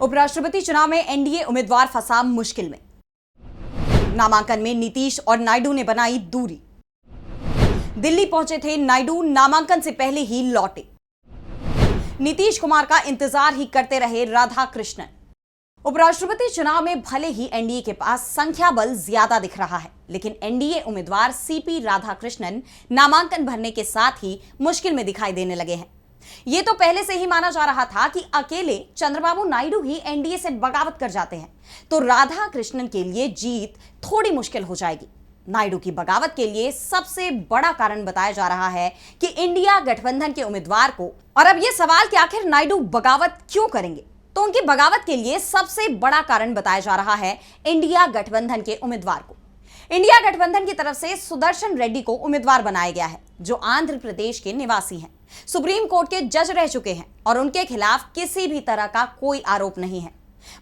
उपराष्ट्रपति चुनाव में एनडीए उम्मीदवार फंसा मुश्किल में। नामांकन में नीतीश और नायडू ने बनाई दूरी। दिल्ली पहुंचे थे नायडू, नामांकन से पहले ही लौटे। नीतीश कुमार का इंतजार ही करते रहे राधाकृष्णन। उपराष्ट्रपति चुनाव में भले ही एनडीए के पास संख्या बल ज्यादा दिख रहा है, लेकिन एनडीए उम्मीदवार सीपी राधाकृष्णन नामांकन भरने के साथ ही मुश्किल में दिखाई देने लगे हैं। ये तो पहले से ही माना जा रहा था कि अकेले चंद्रबाबू नायडू ही एनडीए से बगावत कर जाते हैं तो राधाकृष्णन के लिए जीत थोड़ी मुश्किल हो जाएगी। नायडू की बगावत के लिए सबसे बड़ा कारण बताया जा रहा है कि इंडिया गठबंधन के उम्मीदवार को, और अब यह सवाल कि आखिर नायडू बगावत क्यों करेंगे, तो उनकी बगावत के लिए सबसे बड़ा कारण बताया जा रहा है इंडिया गठबंधन के उम्मीदवार को। इंडिया गठबंधन की तरफ से सुदर्शन रेड्डी को उम्मीदवार बनाया गया है, जो आंध्र प्रदेश के निवासी हैं, सुप्रीम कोर्ट के जज रह चुके हैं और उनके खिलाफ किसी भी तरह का कोई आरोप नहीं है।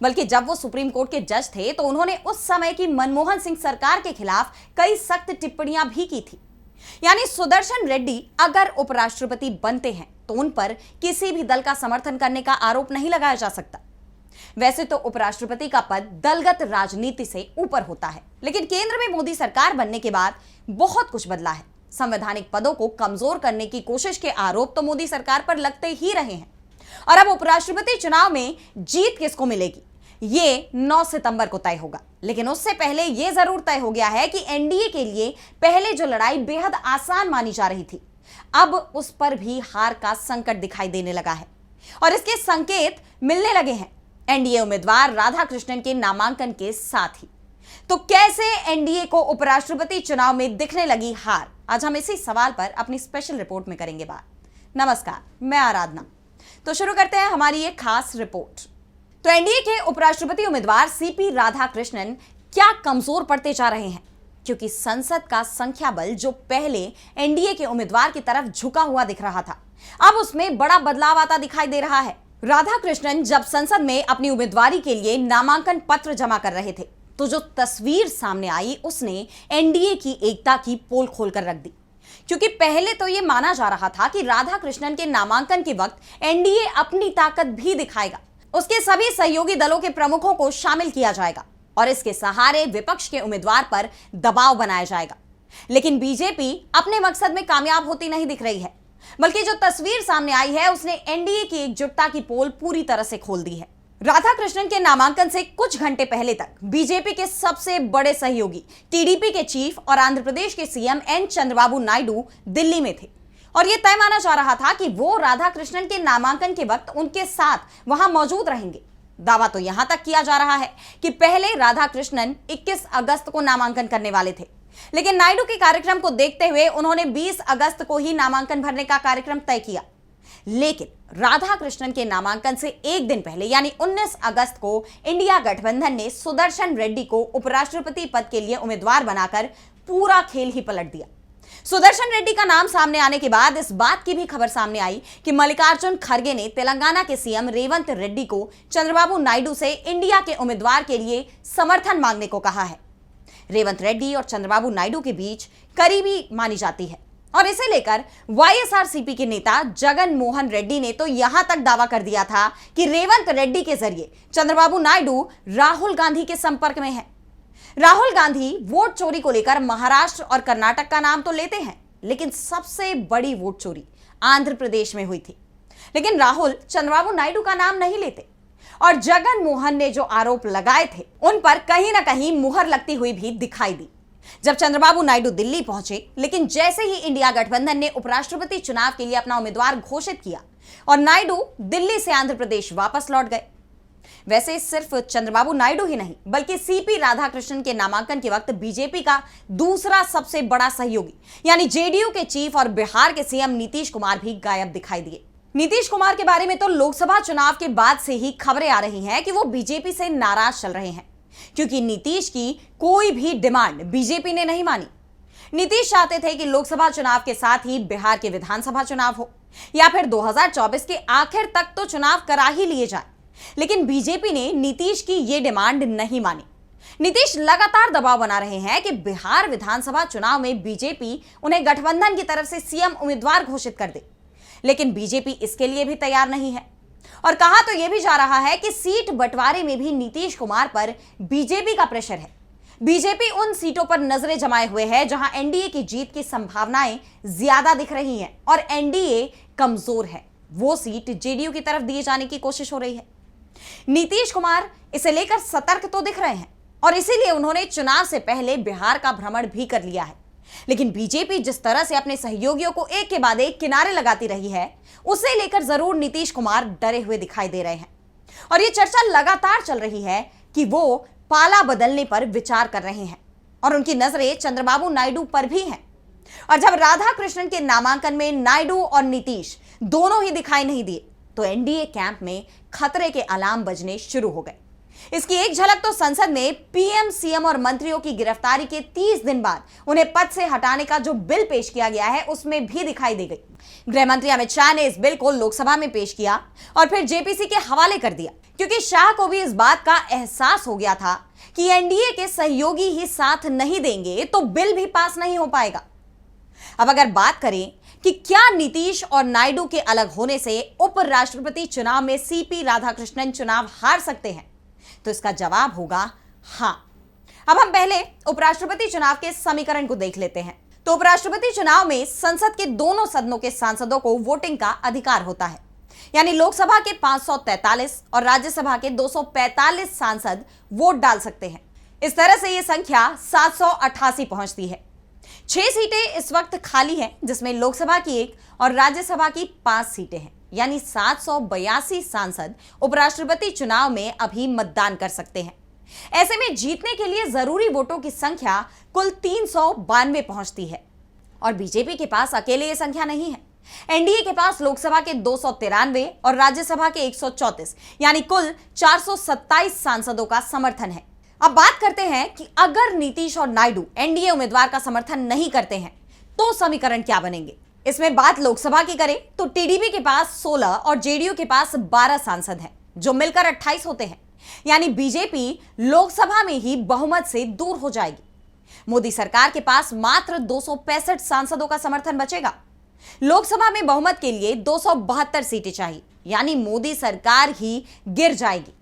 बल्कि जब वो सुप्रीम कोर्ट के जज थे तो उन्होंने उस समय की मनमोहन सिंह सरकार के खिलाफ कई सख्त टिप्पणियां भी की थी। यानी सुदर्शन रेड्डी अगर उपराष्ट्रपति बनते हैं तो उन पर किसी भी दल का समर्थन करने का आरोप नहीं लगाया जा सकता। वैसे तो उपराष्ट्रपति का पद दलगत राजनीति से ऊपर होता है, लेकिन केंद्र में मोदी सरकार बनने के बाद बहुत कुछ बदला है। संवैधानिक पदों को कमजोर करने की कोशिश के आरोप तो मोदी सरकार पर लगते ही रहे हैं। और अब उपराष्ट्रपति चुनाव में जीत किसको मिलेगी, ये 9 सितंबर को तय होगा। लेकिन उससे पहले यह जरूर तय हो गया है कि एनडीए के लिए पहले जो लड़ाई बेहद आसान मानी जा रही थी, अब उस पर भी हार का संकट दिखाई देने लगा है और इसके संकेत मिलने लगे हैं एनडीए उम्मीदवार राधाकृष्णन के नामांकन के साथ ही। तो कैसे एनडीए को उपराष्ट्रपति चुनाव में दिखने लगी हार, आज हम इसी सवाल पर अपनी स्पेशल रिपोर्ट में करेंगे बात। नमस्कार, मैं आराधना। तो शुरू करते हैं हमारी ये खास रिपोर्ट। तो एनडीए के उपराष्ट्रपति उम्मीदवार सीपी राधाकृष्णन क्या कमजोर पड़ते जा रहे हैं, क्योंकि संसद का संख्या बल जो पहले एनडीए के उम्मीदवार की तरफ झुका हुआ दिख रहा था, अब उसमें बड़ा बदलाव आता दिखाई दे रहा है। राधाकृष्णन जब संसद में अपनी उम्मीदवारी के लिए नामांकन पत्र जमा कर रहे थे तो जो तस्वीर सामने आई उसने एनडीए की एकता की पोल खोलकर रख दी। क्योंकि पहले तो यह माना जा रहा था कि राधाकृष्णन के नामांकन के वक्त एनडीए अपनी ताकत भी दिखाएगा, उसके सभी सहयोगी दलों के प्रमुखों को शामिल किया जाएगा और इसके सहारे विपक्ष के उम्मीदवार पर दबाव बनाया जाएगा। लेकिन बीजेपी अपने मकसद में कामयाब होती नहीं दिख रही है, बल्कि जो तस्वीर सामने आई है उसने एनडीए की एकजुटता की पोल पूरी तरह से खोल दी है। राधाकृष्णन के नामांकन से कुछ घंटे पहले तक बीजेपी के सबसे बड़े सहयोगी टीडीपी के चीफ और आंध्र प्रदेश के सीएम एन चंद्रबाबू नायडू दिल्ली में थे और यह तय माना जा रहा था कि वो राधाकृष्णन के नामांकन के वक्त उनके साथ वहां मौजूद रहेंगे। दावा तो यहां तक किया जा रहा है कि पहले राधाकृष्णन 21 अगस्त को नामांकन करने वाले थे, लेकिन नायडू के कार्यक्रम को देखते हुए उन्होंने 20 अगस्त को ही नामांकन भरने का कार्यक्रम तय किया। लेकिन राधाकृष्णन के नामांकन से एक दिन पहले यानी 19 अगस्त को इंडिया गठबंधन ने सुदर्शन रेड्डी को उपराष्ट्रपति पद के लिए उम्मीदवार बनाकर पूरा खेल ही पलट दिया। सुदर्शन रेड्डी का नाम सामने आने के बाद इस बात की भी खबर सामने आई कि मल्लिकार्जुन खड़गे ने तेलंगाना के सीएम रेवंत रेड्डी को चंद्रबाबू नायडू से इंडिया के उम्मीदवार के लिए समर्थन मांगने को कहा है। रेवंत रेड्डी और चंद्रबाबू नायडू के बीच करीबी मानी जाती है और इसे लेकर वाईएसआरसीपी के नेता जगन मोहन रेड्डी ने तो यहां तक दावा कर दिया था कि रेवंत रेड्डी के जरिए चंद्रबाबू नायडू राहुल गांधी के संपर्क में है। राहुल गांधी वोट चोरी को लेकर महाराष्ट्र और कर्नाटक का नाम तो लेते हैं, लेकिन सबसे बड़ी वोट चोरी आंध्र प्रदेश में हुई थी। लेकिन राहुल चंद्रबाबू नायडू का नाम नहीं लेते और जगन मोहन ने जो आरोप लगाए थे उन पर कहीं ना कहीं मुहर लगती हुई भी दिखाई दी जब चंद्रबाबू नायडू दिल्ली पहुंचे। लेकिन जैसे ही इंडिया गठबंधन ने उपराष्ट्रपति चुनाव के लिए अपना उम्मीदवार घोषित किया और नायडू दिल्ली से आंध्र प्रदेश वापस लौट गए। वैसे सिर्फ चंद्रबाबू नायडू ही नहीं, बल्कि सीपी राधाकृष्णन के नामांकन के वक्त बीजेपी का दूसरा सबसे बड़ा सहयोगी यानी जेडीयू के चीफ और बिहार के सीएम नीतीश कुमार भी गायब दिखाई दिए। नीतीश कुमार के बारे में तो लोकसभा चुनाव के बाद से ही खबरें आ रही हैं कि वो बीजेपी से नाराज चल रहे हैं, क्योंकि नीतीश की कोई भी डिमांड बीजेपी ने नहीं मानी। नीतीश चाहते थे कि लोकसभा चुनाव के साथ ही बिहार के विधानसभा चुनाव हो या फिर 2024 के आखिर तक तो चुनाव करा ही लिए जाए, लेकिन बीजेपी ने नीतीश की यह डिमांड नहीं मानी। नीतीश लगातार दबाव बना रहे हैं कि बिहार विधानसभा चुनाव में बीजेपी उन्हें गठबंधन की तरफ से सीएम उम्मीदवार घोषित कर दे, लेकिन बीजेपी इसके लिए भी तैयार नहीं है। और कहा तो यह भी जा रहा है कि सीट बंटवारे में भी नीतीश कुमार पर बीजेपी का प्रेशर है। बीजेपी उन सीटों पर नजरें जमाए हुए है जहां एनडीए की जीत की संभावनाएं ज्यादा दिख रही हैं और एनडीए कमजोर है। वो सीट जेडीयू की तरफ दिए जाने की कोशिश हो रही है। नीतीश कुमार इसे लेकर सतर्क तो दिख रहे हैं और इसीलिए उन्होंने चुनाव से पहले बिहार का भ्रमण भी कर लिया है। लेकिन बीजेपी जिस तरह से अपने सहयोगियों को एक के बाद एक किनारे लगाती रही है, उसे लेकर जरूर नीतीश कुमार डरे हुए दिखाई दे रहे हैं और यह चर्चा लगातार चल रही है कि वो पाला बदलने पर विचार कर रहे हैं और उनकी नजरें चंद्रबाबू नायडू पर भी हैं। और जब राधा कृष्णन के नामांकन में नायडू और नीतीश दोनों ही दिखाई नहीं दिए तो एनडीए कैंप में खतरे के अलार्म बजने शुरू हो गए। इसकी एक झलक तो संसद में पीएम, सीएम और मंत्रियों की गिरफ्तारी के 30 दिन बाद उन्हें पद से हटाने का जो बिल पेश किया गया है उसमें भी दिखाई दे गई। गृह मंत्री अमित शाह ने इस बिल को लोकसभा में पेश किया और फिर जेपीसी के हवाले कर दिया, क्योंकि शाह को भी इस बात का एहसास हो गया था कि एनडीए के सहयोगी ही साथ नहीं देंगे तो बिल भी पास नहीं हो पाएगा। अब अगर बात करें कि क्या नीतीश और नायडू के अलग होने से उपराष्ट्रपति चुनाव में सीपी राधाकृष्णन चुनाव हार सकते हैं, तो इसका जवाब होगा हां। अब हम पहले उपराष्ट्रपति चुनाव के समीकरण को देख लेते हैं। तो उपराष्ट्रपति चुनाव में संसद के दोनों सदनों के सांसदों को वोटिंग का अधिकार होता है, यानी लोकसभा के 543 और राज्यसभा के 245 सांसद वोट डाल सकते हैं। इस तरह से यह संख्या 788 पहुंचती है। 6 सीटें इस वक्त खाली हैं, जिसमें लोकसभा की 1 और राज्यसभा की 5 सीटें हैं, यानी 782 सांसद उपराष्ट्रपति चुनाव में अभी मतदान कर सकते हैं। ऐसे में जीतने के लिए जरूरी वोटों की संख्या कुल 392 पहुंचती है और बीजेपी के पास अकेले यह संख्या नहीं है। एनडीए के पास लोकसभा के 293 और राज्यसभा के 134 यानी कुल 427 सांसदों का समर्थन है। अब बात करते हैं कि अगर नीतीश और नायडू एनडीए उम्मीदवार का समर्थन नहीं करते हैं तो समीकरण क्या बनेंगे। इसमें बात लोकसभा की करें तो टीडीपी के पास 16 और जेडीयू के पास 12 सांसद हैं, जो मिलकर 28 होते हैं, यानी बीजेपी लोकसभा में ही बहुमत से दूर हो जाएगी। मोदी सरकार के पास मात्र 265 सांसदों का समर्थन बचेगा। लोकसभा में बहुमत के लिए 272 सीटें चाहिए, यानी मोदी सरकार ही गिर जाएगी।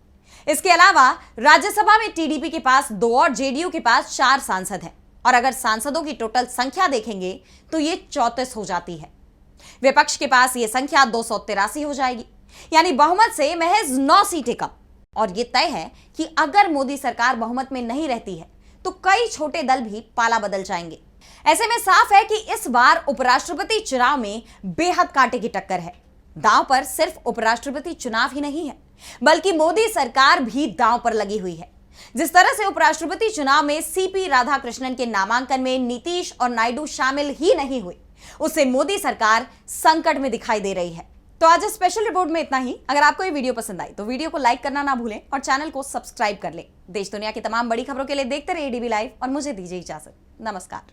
इसके अलावा राज्यसभा में टीडीपी के पास 2 और जेडीयू के पास 4 सांसद हैं और अगर सांसदों की टोटल संख्या देखेंगे तो ये 34 हो जाती है। विपक्ष के पास ये संख्या 283 हो जाएगी, यानी बहुमत से महज 9 सीटें कम। और ये तय है कि अगर मोदी सरकार बहुमत में नहीं रहती है तो कई छोटे दल भी पाला बदल जाएंगे। ऐसे में साफ है कि इस बार उपराष्ट्रपति चुनाव में बेहद कांटे की टक्कर है। दांव पर सिर्फ उपराष्ट्रपति चुनाव ही नहीं है, बल्कि मोदी सरकार भी दांव पर लगी हुई है। जिस तरह से उपराष्ट्रपति चुनाव में सीपी राधाकृष्णन के नामांकन में नीतीश और नायडू शामिल ही नहीं हुए, उससे मोदी सरकार संकट में दिखाई दे रही है। तो आज स्पेशल रिपोर्ट में इतना ही। अगर आपको ये वीडियो पसंद आई तो वीडियो को लाइक करना ना भूलें और चैनल को सब्सक्राइब कर लें। देश दुनिया की तमाम बड़ी खबरों के लिए देखते रहिए डीबी लाइव और मुझे दीजिए इजाजत। नमस्कार।